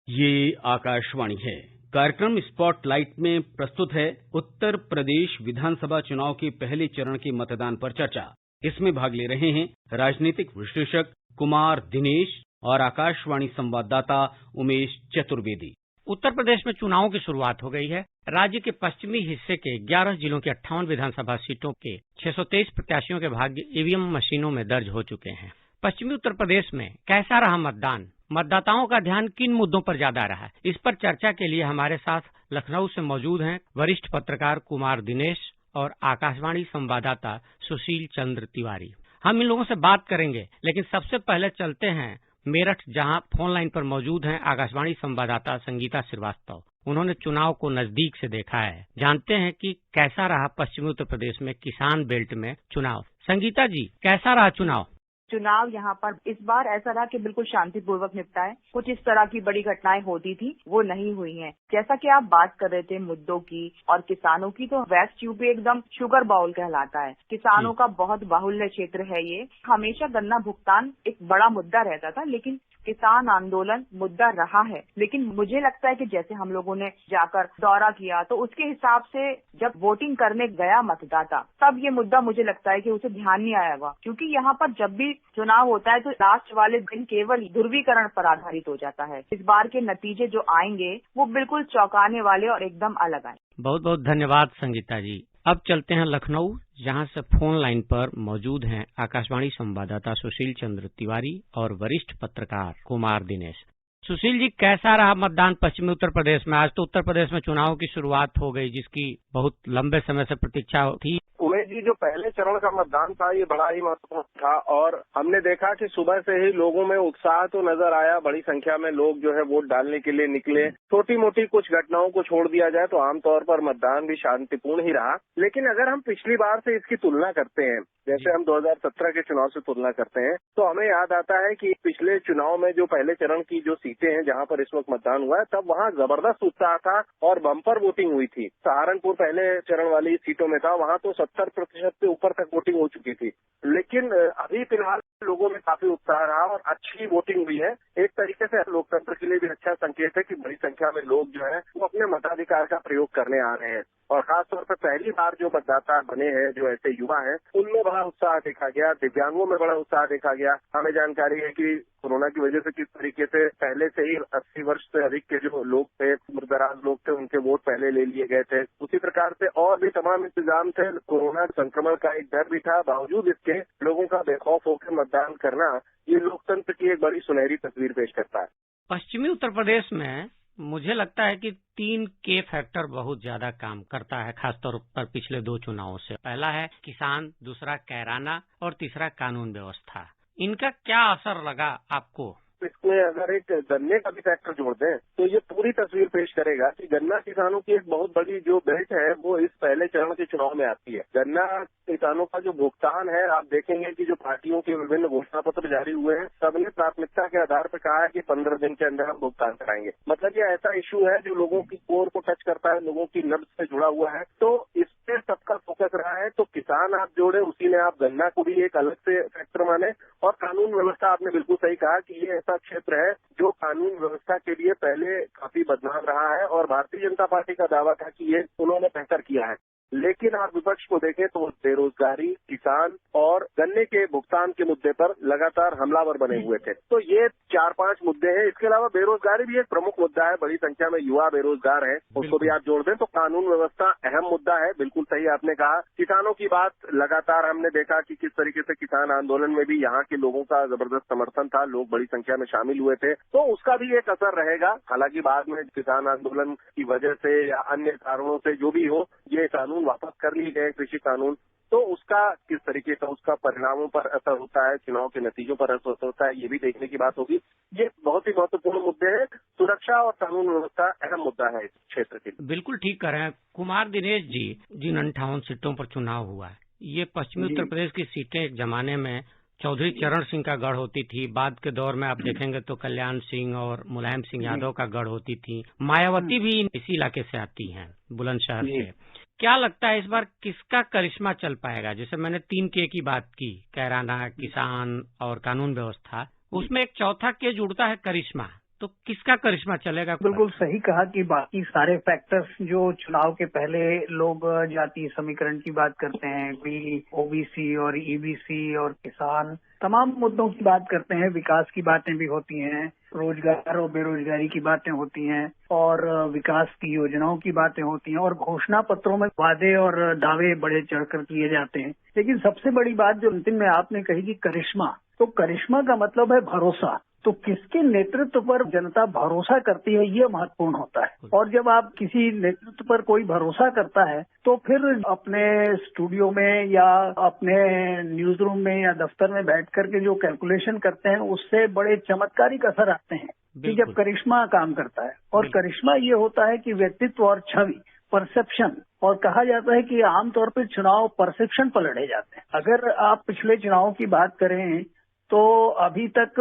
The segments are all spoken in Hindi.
ये आकाशवाणी है। कार्यक्रम स्पॉटलाइट में प्रस्तुत है उत्तर प्रदेश विधानसभा चुनाव के पहले चरण के मतदान पर चर्चा। इसमें भाग ले रहे हैं राजनीतिक विश्लेषक कुमार दिनेश और आकाशवाणी संवाददाता उमेश चतुर्वेदी। उत्तर प्रदेश में चुनावों की शुरुआत हो गई है। राज्य के पश्चिमी हिस्से के 11 जिलों की 58 विधानसभा सीटों के 623 प्रत्याशियों के भाग्य ईवीएम मशीनों में दर्ज हो चुके हैं। पश्चिमी उत्तर प्रदेश में कैसा रहा मतदान? मतदाताओं का ध्यान किन मुद्दों पर ज्यादा रहा? इस पर चर्चा के लिए हमारे साथ लखनऊ से मौजूद हैं वरिष्ठ पत्रकार कुमार दिनेश और आकाशवाणी संवाददाता सुशील चंद्र तिवारी। हम इन लोगों से बात करेंगे, लेकिन सबसे पहले चलते हैं मेरठ, जहां फोन लाइन पर मौजूद हैं आकाशवाणी संवाददाता संगीता श्रीवास्तव। उन्होंने चुनाव को नजदीक से देखा है, जानते हैं कि कैसा रहा पश्चिमी उत्तर प्रदेश में किसान बेल्ट में चुनाव। संगीता जी, कैसा रहा चुनाव? चुनाव यहाँ पर इस बार ऐसा रहा कि बिल्कुल शांतिपूर्वक निपटा है। कुछ इस तरह की बड़ी घटनाएं होती थी, वो नहीं हुई हैं। जैसा कि आप बात कर रहे थे मुद्दों की और किसानों की, तो वेस्ट यूपी एकदम शुगर बाउल कहलाता है। किसानों का बहुत बाहुल्य क्षेत्र है ये। हमेशा गन्ना भुगतान एक बड़ा मुद्दा रहता था, लेकिन किसान आंदोलन मुद्दा रहा है। लेकिन मुझे लगता है कि जैसे हम लोगों ने जाकर दौरा किया, तो उसके हिसाब से जब वोटिंग करने गया मतदाता, तब ये मुद्दा मुझे लगता है कि उसे ध्यान नहीं आया होगा। क्योंकि यहाँ पर जब भी चुनाव होता है तो लास्ट वाले दिन केवल ध्रुवीकरण पर आधारित हो जाता है। इस बार के नतीजे जो आएंगे वो बिल्कुल चौंकाने वाले और एकदम अलग आए। बहुत बहुत धन्यवाद संगीता जी। अब चलते हैं लखनऊ, जहां से फोन लाइन पर मौजूद हैं आकाशवाणी संवाददाता सुशील चंद्र तिवारी और वरिष्ठ पत्रकार कुमार दिनेश। सुशील जी, कैसा रहा मतदान पश्चिमी उत्तर प्रदेश में? आज तो उत्तर प्रदेश में चुनाव की शुरुआत हो गई, जिसकी बहुत लंबे समय से प्रतीक्षा थी। उमेश जी, जो पहले चरण का मतदान था ये बड़ा ही महत्वपूर्ण था और हमने देखा कि सुबह से ही लोगों में उत्साह तो नजर आया। बड़ी संख्या में लोग जो है वोट डालने के लिए निकले। छोटी मोटी कुछ घटनाओं को छोड़ दिया जाए तो आमतौर पर मतदान भी शांतिपूर्ण ही रहा। लेकिन अगर हम पिछली बार से इसकी तुलना करते हैं, जैसे हम 2017 के चुनाव से तुलना करते हैं, तो हमें याद आता है कि पिछले चुनाव में जो पहले चरण की जो सीटें हैं जहां पर इस वक्त मतदान हुआ है, तब वहां जबरदस्त उत्साह था और बम्पर वोटिंग हुई थी। सहारनपुर पहले चरण वाली सीटों में था, वहां तो 70% से ऊपर तक वोटिंग हो चुकी थी। लेकिन अभी फिलहाल लोगों में काफी उत्साह रहा और अच्छी वोटिंग हुई है। एक तरीके से लोकतंत्र के लिए भी अच्छा संकेत है कि बड़ी संख्या में लोग जो है वो अपने मताधिकार का प्रयोग करने आ रहे हैं। और खासतौर पर पहली बार जो मतदाता बने हैं, जो ऐसे युवा हैं, उनमें बड़ा उत्साह देखा गया। दिव्यांगों में बड़ा उत्साह देखा गया। हमें जानकारी है कि कोरोना की वजह से किस तरीके से पहले से ही 80 वर्ष से अधिक के जो लोग थे, उम्रदराज लोग थे, उनके वोट पहले ले लिए गए थे। उसी प्रकार से और भी तमाम इंतजाम थे। कोरोना संक्रमण का एक डर भी था, बावजूद इसके लोगों का बेखौफ होकर मतदान करना ये लोकतंत्र की एक बड़ी सुनहरी तस्वीर पेश करता है। पश्चिमी उत्तर प्रदेश में मुझे लगता है कि 3K फैक्टर बहुत ज्यादा काम करता है, खासतौर पर पिछले 2 चुनावों से। पहला है किसान, दूसरा कैराना और तीसरा कानून व्यवस्था। इनका क्या असर लगा आपको? इसमें अगर एक गन्ने का भी फैक्टर जोड़ दें तो ये पूरी तस्वीर पेश करेगा कि गन्ना किसानों की एक बहुत बड़ी जो बेल्ट है वो इस पहले चरण के चुनाव में आती है। गन्ना किसानों का जो भुगतान है, आप देखेंगे कि जो पार्टियों के विभिन्न घोषणा पत्र जारी हुए हैं, सबने प्राथमिकता के आधार पर कहा है कि 15 दिन के अंदर हम भुगतान कराएंगे। मतलब ये ऐसा इशू है जो लोगों की कोर को टच करता है, लोगों की नब्ज से जुड़ा हुआ है। तो इस पे सबका फोकस रहा है। तो किसान आप जोड़े, उसी में आप गन्ना को भी एक अलग से फैक्टर माने। और कानून व्यवस्था, आपने बिल्कुल सही कहा कि ये ऐसा क्षेत्र है जो कानून व्यवस्था के लिए पहले काफी बदनाम रहा है और भारतीय जनता पार्टी का दावा था कि ये उन्होंने बेहतर किया है। लेकिन आप विपक्ष को देखें तो बेरोजगारी, किसान और गन्ने के भुगतान के मुद्दे पर लगातार हमलावर बने हुए थे। तो ये 4-5 मुद्दे हैं। इसके अलावा बेरोजगारी भी एक प्रमुख मुद्दा है। बड़ी संख्या में युवा बेरोजगार हैं, उसको भी आप जोड़ दें तो कानून व्यवस्था अहम मुद्दा है। बिल्कुल सही आपने कहा। किसानों की बात, लगातार हमने देखा कि किस तरीके से किसान आंदोलन में भी यहाँ के लोगों का जबरदस्त समर्थन था, लोग बड़ी संख्या में शामिल हुए थे। तो उसका भी एक असर रहेगा। हालांकि बाद में किसान आंदोलन की वजह से या अन्य कारणों से जो भी हो, ये कानून वापस कर लिए गए, कृषि कानून। तो उसका किस तरीके से उसका परिणामों पर असर होता है, चुनाव के नतीजों पर असर होता है, ये भी देखने की बात होगी। ये बहुत ही महत्वपूर्ण मुद्दे हैं। सुरक्षा और कानून व्यवस्था अहम मुद्दा है इस क्षेत्र के लिए। बिल्कुल ठीक कह रहे हैं कुमार दिनेश जी। जिन 58 सीटों पर चुनाव हुआ है, ये पश्चिमी उत्तर प्रदेश की सीटें एक जमाने में चौधरी चरण सिंह का गढ़ होती थी। बाद के दौर में आप देखेंगे तो कल्याण सिंह और मुलायम सिंह यादव का गढ़ होती थी। मायावती भी इसी इलाके से आती हैं, बुलंदशहर से। क्या लगता है इस बार किसका करिश्मा चल पाएगा? जैसे मैंने 3K की बात की, कैराना, किसान और कानून व्यवस्था, उसमें एक चौथा के जुड़ता है करिश्मा। तो किसका करिश्मा चलेगा? बिल्कुल सही कहा कि बाकी सारे फैक्टर्स जो चुनाव के पहले लोग जाति समीकरण की बात करते हैं, कोई ओबीसी और ईबीसी और किसान, तमाम मुद्दों की बात करते हैं, विकास की बातें भी होती हैं, रोजगार और बेरोजगारी की बातें होती हैं और विकास की योजनाओं की बातें होती हैं और घोषणा पत्रों में वादे और दावे बड़े चढ़कर किए जाते हैं। लेकिन सबसे बड़ी बात जो अंतिम में आपने कही कि करिश्मा, तो करिश्मा का मतलब है भरोसा। तो किसके नेतृत्व पर जनता भरोसा करती है, ये महत्वपूर्ण होता है। और जब आप किसी नेतृत्व पर कोई भरोसा करता है तो फिर अपने स्टूडियो में या अपने न्यूज रूम में या दफ्तर में बैठ करके जो कैलकुलेशन करते हैं उससे बड़े चमत्कारिक असर आते हैं कि जब करिश्मा काम करता है। और करिश्मा ये होता है कि व्यक्तित्व और छवि, परसेप्शन, और कहा जाता है कि आमतौर पर चुनाव परसेप्शन पर लड़े जाते हैं। अगर आप पिछले चुनावों की बात करें तो अभी तक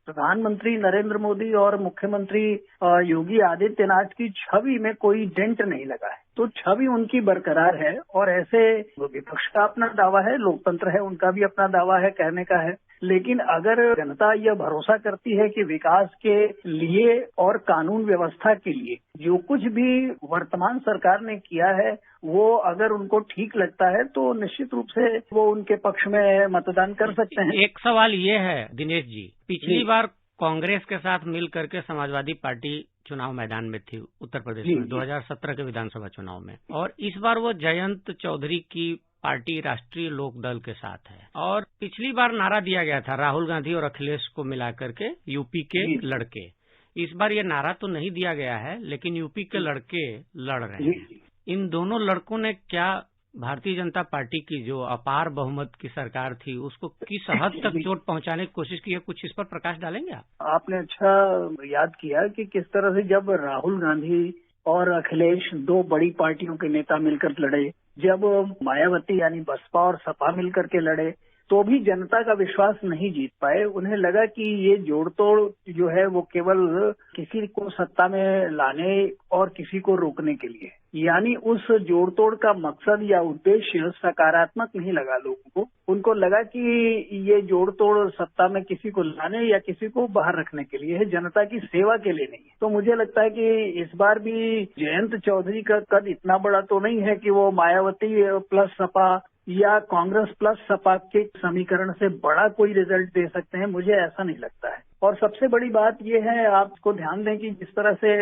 प्रधानमंत्री नरेंद्र मोदी और मुख्यमंत्री योगी आदित्यनाथ की छवि में कोई डेंट नहीं लगा है। तो छवि उनकी बरकरार है और ऐसे विपक्ष का अपना दावा है, लोकतंत्र है, उनका भी अपना दावा है, कहने का है। लेकिन अगर जनता यह भरोसा करती है कि विकास के लिए और कानून व्यवस्था के लिए जो कुछ भी वर्तमान सरकार ने किया है वो अगर उनको ठीक लगता है तो निश्चित रूप से वो उनके पक्ष में मतदान कर सकते हैं। एक सवाल ये है दिनेश जी, पिछली बार कांग्रेस के साथ मिल करके समाजवादी पार्टी चुनाव मैदान में थी उत्तर प्रदेश में 2017 के विधानसभा चुनाव में, और इस बार वो जयंत चौधरी की पार्टी राष्ट्रीय लोक दल के साथ है। और पिछली बार नारा दिया गया था राहुल गांधी और अखिलेश को मिला करके यूपी के लड़के। इस बार ये नारा तो नहीं दिया गया है लेकिन यूपी के लड़के लड़ रहे हैं। इन दोनों लड़कों ने क्या भारतीय जनता पार्टी की जो अपार बहुमत की सरकार थी उसको किस हद तक चोट पहुंचाने की कोशिश की है? कुछ इस पर प्रकाश डालेंगे आप? आपने अच्छा याद किया कि किस तरह से जब राहुल गांधी और अखिलेश दो बड़ी पार्टियों के नेता मिलकर लड़े, जब मायावती यानी बसपा और सपा मिलकर के लड़े, तो भी जनता का विश्वास नहीं जीत पाए। उन्हें लगा कि ये जोड़ तोड़ जो है वो केवल किसी को सत्ता में लाने और किसी को रोकने के लिए, यानी उस जोड़ तोड़ का मकसद या उद्देश्य सकारात्मक नहीं लगा लोगों को। उनको लगा कि ये जोड़ तोड़ सत्ता में किसी को लाने या किसी को बाहर रखने के लिए है, जनता की सेवा के लिए नहीं है। तो मुझे लगता है कि इस बार भी जयंत चौधरी का कद इतना बड़ा तो नहीं है कि वो मायावती प्लस सपा या कांग्रेस प्लस सपा के समीकरण से बड़ा कोई रिजल्ट दे सकते हैं, मुझे ऐसा नहीं लगता है। और सबसे बड़ी बात यह है, आपको ध्यान दें कि जिस तरह से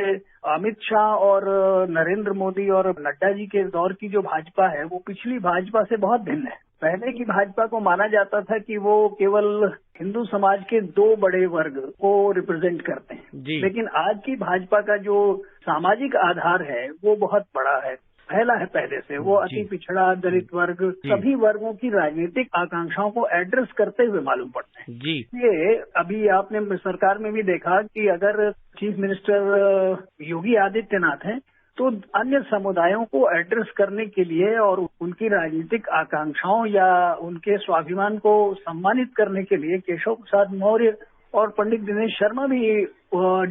अमित शाह और नरेंद्र मोदी और नड्डा जी के दौर की जो भाजपा है वो पिछली भाजपा से बहुत भिन्न है। पहले की भाजपा को माना जाता था कि वो केवल हिंदू समाज के दो बड़े वर्ग को रिप्रेजेंट करते हैं, लेकिन आज की भाजपा का जो सामाजिक आधार है वो बहुत बड़ा है, फैला है पहले से। वो अति पिछड़ा, दलित वर्ग, सभी वर्गों की राजनीतिक आकांक्षाओं को एड्रेस करते हुए मालूम पड़ते हैं। ये अभी आपने सरकार में भी देखा कि अगर चीफ मिनिस्टर योगी आदित्यनाथ हैं तो अन्य समुदायों को एड्रेस करने के लिए और उनकी राजनीतिक आकांक्षाओं या उनके स्वाभिमान को सम्मानित करने के लिए केशव प्रसाद मौर्य और पंडित दिनेश शर्मा भी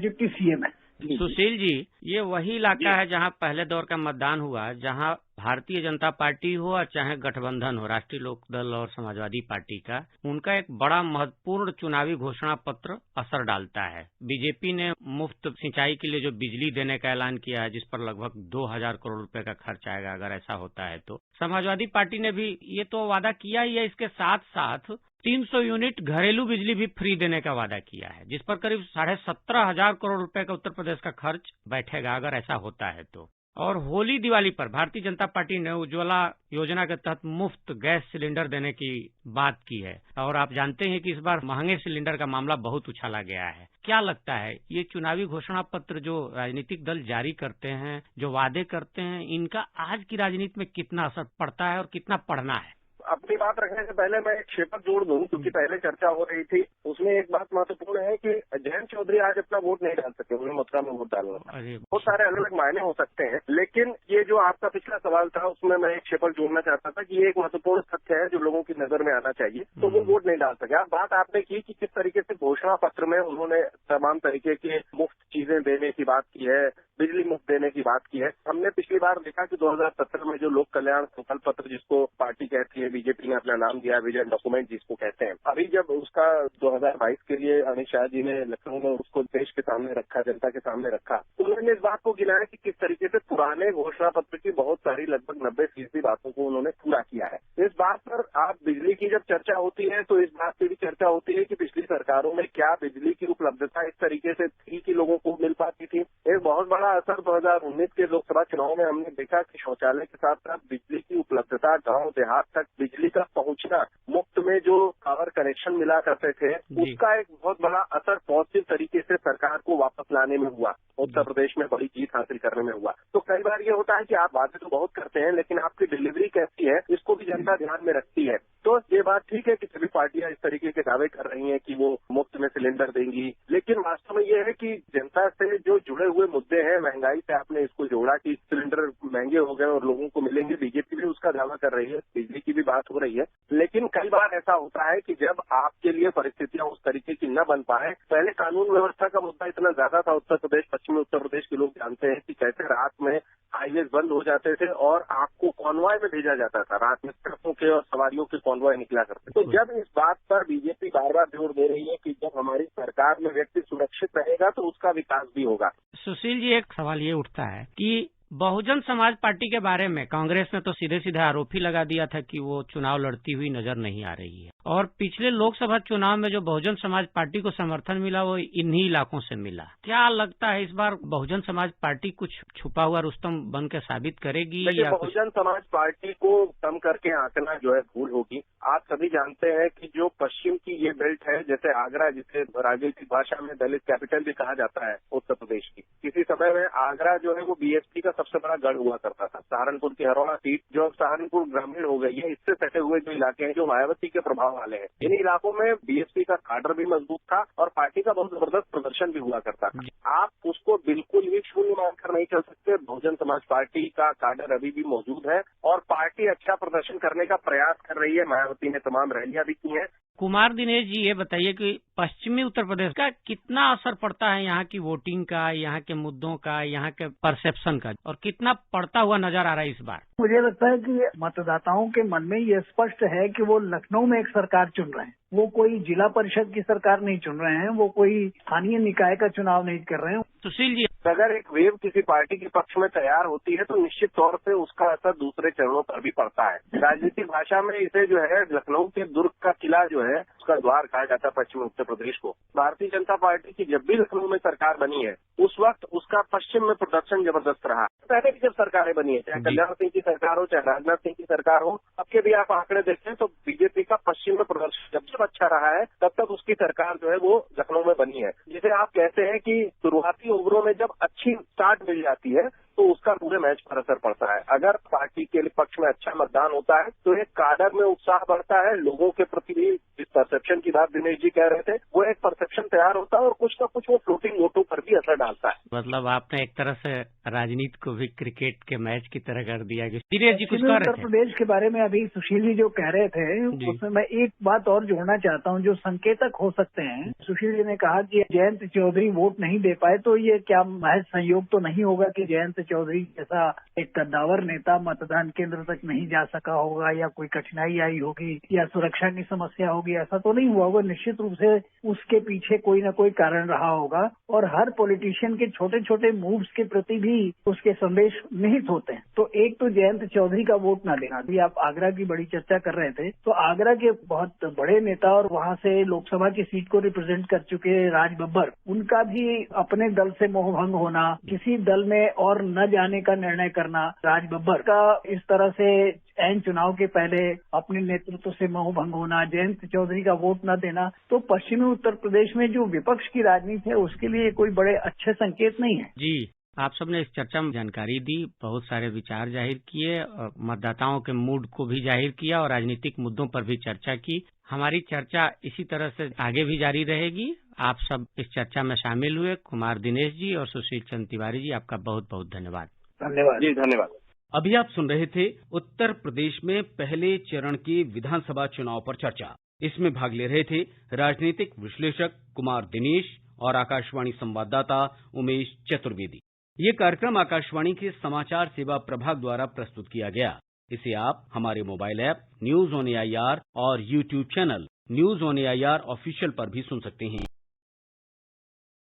डिप्टी सीएम है। सुशील जी, ये वही इलाका है जहां पहले दौर का मतदान हुआ, जहां भारतीय जनता पार्टी हो और चाहे गठबंधन हो, राष्ट्रीय लोक दल और समाजवादी पार्टी का, उनका एक बड़ा महत्वपूर्ण चुनावी घोषणा पत्र असर डालता है। बीजेपी ने मुफ्त सिंचाई के लिए जो बिजली देने का ऐलान किया है, जिस पर लगभग 2000 करोड़ रुपए का खर्च आएगा अगर ऐसा होता है तो। समाजवादी पार्टी ने भी ये तो वादा किया ही है, इसके साथ साथ 300 यूनिट घरेलू बिजली भी फ्री देने का वादा किया है, जिस पर करीब 17,500 करोड़ रुपए का उत्तर प्रदेश का खर्च बैठेगा अगर ऐसा होता है तो। और होली दिवाली पर भारतीय जनता पार्टी ने उज्ज्वला योजना के तहत मुफ्त गैस सिलेंडर देने की बात की है, और आप जानते हैं कि इस बार महंगे सिलेंडर का मामला बहुत उछाला गया है। क्या लगता है ये चुनावी घोषणा पत्र जो राजनीतिक दल जारी करते हैं, जो वादे करते हैं, इनका आज की राजनीति में कितना असर पड़ता है और कितना पड़ना है? अपनी बात रखने से पहले मैं एक क्षेत्र जोड़ दूं, क्योंकि पहले चर्चा हो रही थी, उसमें एक बात महत्वपूर्ण है कि जयंत चौधरी आज अपना वोट नहीं डाल सकते, उन्हें मथुरा में वोट डालना था। बहुत सारे अलग अलग मायने हो सकते हैं, लेकिन ये जो आपका पिछला सवाल था उसमें मैं एक क्षेत्र जोड़ना चाहता था कि ये एक महत्वपूर्ण तथ्य है जो लोगों की नजर में आना चाहिए, तो वो वोट नहीं डाल सके। बात आपने की कि किस तरीके से घोषणा पत्र में उन्होंने तमाम तरीके के मुफ्त चीजें देने की बात की है, बिजली मुफ्त देने की बात की है। हमने पिछली बार देखा कि 2017 में जो लोक कल्याण संकल्प पत्र जिसको पार्टी कहती है, बीजेपी ने अपना नाम दिया, विजन डॉक्यूमेंट जिसको कहते हैं, अभी जब उसका 2022 के लिए अमित शाह जी ने लखनऊ में उसको देश के सामने रखा, जनता के सामने रखा, तो उन्होंने इस बात को गिनाया कि किस तरीके से पुराने घोषणा पत्र की बहुत सारी लगभग 90% बातों को उन्होंने पूरा किया है। इस बात पर आप बिजली की जब चर्चा होती है तो इस बात पर भी चर्चा होती है कि पिछली सरकारों में क्या बिजली की उपलब्धता इस तरीके से थी कि लोगों को मिल पाती थी। एक बहुत बड़ा असर 2019 के लोकसभा चुनाव में हमने देखा कि शौचालय के साथ साथ बिजली की उपलब्धता, गांव देहात तक बिजली का पहुंचना, मुफ्त में जो पावर कनेक्शन मिला करते थे, उसका एक बहुत बड़ा असर पॉजिटिव तरीके से सरकार को वापस लाने में हुआ, उत्तर प्रदेश में बड़ी जीत हासिल करने में हुआ। तो कई बार ये होता है कि आप बातें तो बहुत करते हैं, लेकिन आपकी डिलीवरी कैसी है इसको भी जनता ध्यान में रखती है। तो ये बात ठीक है कि सभी पार्टियां इस तरीके के दावे कर रही हैं कि वो मुफ्त में सिलेंडर देंगी, लेकिन वास्तव में ये है कि जनता से जो जुड़े हुए मुद्दे हैं, महंगाई से आपने इसको जोड़ा कि सिलेंडर महंगे हो गए और लोगों को मिलेंगे, बीजेपी भी उसका दावा कर रही है, बिजली की भी बात हो रही है, लेकिन कई बार ऐसा होता है कि जब आपके लिए परिस्थितियां उस तरीके की न बन पाए, पहले कानून व्यवस्था का मुद्दा इतना ज्यादा था उत्तर प्रदेश, पश्चिमी उत्तर प्रदेश के लोग जानते हैं कि कैसे रात में हाईवेज बंद हो जाते थे और आपको कॉन्वॉय में भेजा जाता था, रात में ट्रकों के और सवारियों के कॉन्वॉय निकला करते। तो जब इस बात पर बीजेपी बार बार जोर दे रही है कि जब हमारी सरकार में व्यक्ति सुरक्षित रहेगा तो उसका विकास भी होगा। सुशील जी, एक सवाल ये उठता है कि बहुजन समाज पार्टी के बारे में कांग्रेस ने तो सीधे सीधे आरोप ही लगा दिया था कि वो चुनाव लड़ती हुई नजर नहीं आ रही है, और पिछले लोकसभा चुनाव में जो बहुजन समाज पार्टी को समर्थन मिला वो इन्हीं इलाकों से मिला। क्या लगता है इस बार बहुजन समाज पार्टी कुछ छुपा हुआ रुस्तम बन के साबित करेगी? या बहुजन समाज पार्टी को कम करके आंकना जो है भूल होगी। आप सभी जानते हैं कि जो पश्चिम की ये बेल्ट है, जैसे आगरा, जिसे राजनीतिक भाषा में दलित कैपिटल भी कहा जाता है उत्तर प्रदेश की, किसी समय में आगरा जो है वो बीएसपी का सबसे बड़ा गढ़ हुआ करता था। सहारनपुर की हरौड़ा सीट जो सहारनपुर ग्रामीण हो गई है, इससे सटे हुए जो इलाके हैं जो मायावती के प्रभाव वाले हैं, इन इलाकों में बीएसपी का काडर भी मजबूत था और पार्टी का बहुत जबरदस्त प्रदर्शन भी हुआ करता था। आप उसको बिल्कुल भी शून्य मानकर नहीं चल सकते। बहुजन समाज पार्टी का काडर अभी भी मौजूद है और पार्टी अच्छा प्रदर्शन करने का प्रयास कर रही है। मायावती ने तमाम रैलियां भी की हैं। कुमार दिनेश जी, ये बताइए कि पश्चिमी उत्तर प्रदेश का कितना असर पड़ता है यहाँ की वोटिंग का, यहाँ के मुद्दों का, यहाँ के परसेप्शन का, और कितना पड़ता हुआ नजर आ रहा है इस बार? मुझे लगता है कि मतदाताओं के मन में ये स्पष्ट है कि वो लखनऊ में एक सरकार चुन रहे हैं, वो कोई जिला परिषद की सरकार नहीं चुन रहे हैं, वो कोई स्थानीय निकाय का चुनाव नहीं कर रहे हैं। सुशील जी, अगर एक वेव किसी पार्टी के पक्ष में तैयार होती है तो निश्चित तौर से उसका असर दूसरे चरणों पर भी पड़ता है। राजनीतिक भाषा में इसे जो है लखनऊ के दुर्ग का किला जो है उसका द्वार कहा जाता है पश्चिमी उत्तर प्रदेश को। भारतीय जनता पार्टी की जब भी लखनऊ में सरकार बनी है उस वक्त उसका पश्चिम में प्रदर्शन जबरदस्त रहा। पहले भी जब सरकारें बनी है, चाहे कल्याण सिंह की सरकार हो, चाहे राजनाथ सिंह की सरकार हो, अब के भी आप आंकड़े देखें तो बीजेपी का पश्चिम में प्रदर्शन जब अच्छा रहा है तब तक उसकी सरकार जो है वो लखनऊ में बनी है। जिसे आप कहते हैं कि शुरुआती ओवरों में जब अच्छी स्टार्ट मिल जाती है तो उसका पूरे मैच पर असर पड़ता है। अगर पार्टी के पक्ष में अच्छा मतदान होता है तो एक काडर में उत्साह बढ़ता है, लोगों के प्रति भी जिस परसेप्शन की बात दिनेश जी कह रहे थे वो एक परसेप्शन तैयार होता है और कुछ ना कुछ वो फ्लोटिंग वोटों पर भी असर डालता है। मतलब आपने एक तरह से राजनीति को भी क्रिकेट के मैच की तरह कर दिया। दिनेश जी कुछ कह रहे थे? उत्तर प्रदेश के बारे में अभी सुशील जी जो कह रहे थे उसमें मैं एक बात और जोड़ना चाहता हूँ जो संकेतक हो सकते हैं। सुशील जी ने कहा कि जयंत चौधरी वोट नहीं दे पाए, तो ये क्या महज संयोग तो नहीं होगा कि जयंत चौधरी जैसा एक कद्दावर नेता मतदान केंद्र तक नहीं जा सका होगा, या कोई कठिनाई आई होगी, या सुरक्षा की समस्या होगी? ऐसा तो नहीं हुआ होगा। निश्चित रूप से उसके पीछे कोई ना कोई कारण रहा होगा और हर पॉलिटिशियन के छोटे छोटे मूव्स के प्रति भी उसके संदेश निहित होते हैं। तो एक तो जयंत चौधरी का वोट ना देना। अभी आप आगरा की बड़ी चर्चा कर रहे थे, तो आगरा के बहुत बड़े नेता और वहां से लोकसभा की सीट को रिप्रेजेंट कर चुके राज बब्बर, उनका भी अपने दल से मोहभंग होना, किसी दल में और न जाने का निर्णय करना, राज बब्बर का इस तरह से ऐन चुनाव के पहले अपने नेतृत्व से मोहभंग होना, जयंत चौधरी का वोट न देना, तो पश्चिमी उत्तर प्रदेश में जो विपक्ष की राजनीति है उसके लिए कोई बड़े अच्छे संकेत नहीं है। जी, आप सबने इस चर्चा में जानकारी दी, बहुत सारे विचार जाहिर किए, और मतदाताओं के मूड को भी जाहिर किया और राजनीतिक मुद्दों पर भी चर्चा की। हमारी चर्चा इसी तरह से आगे भी जारी रहेगी। आप सब इस चर्चा में शामिल हुए, कुमार दिनेश जी और सुशील चंद्र तिवारी जी, आपका बहुत बहुत धन्यवाद। धन्यवाद जी, धन्यवाद। अभी आप सुन रहे थे उत्तर प्रदेश में पहले चरण के विधानसभा चुनाव पर चर्चा। इसमें भाग ले रहे थे राजनीतिक विश्लेषक कुमार दिनेश और आकाशवाणी संवाददाता उमेश चतुर्वेदी। ये कार्यक्रम आकाशवाणी के समाचार सेवा प्रभाग द्वारा प्रस्तुत किया गया। इसे आप हमारे mobile app News on AIR और YouTube channel News on AIR official पर भी सुन सकते हैं।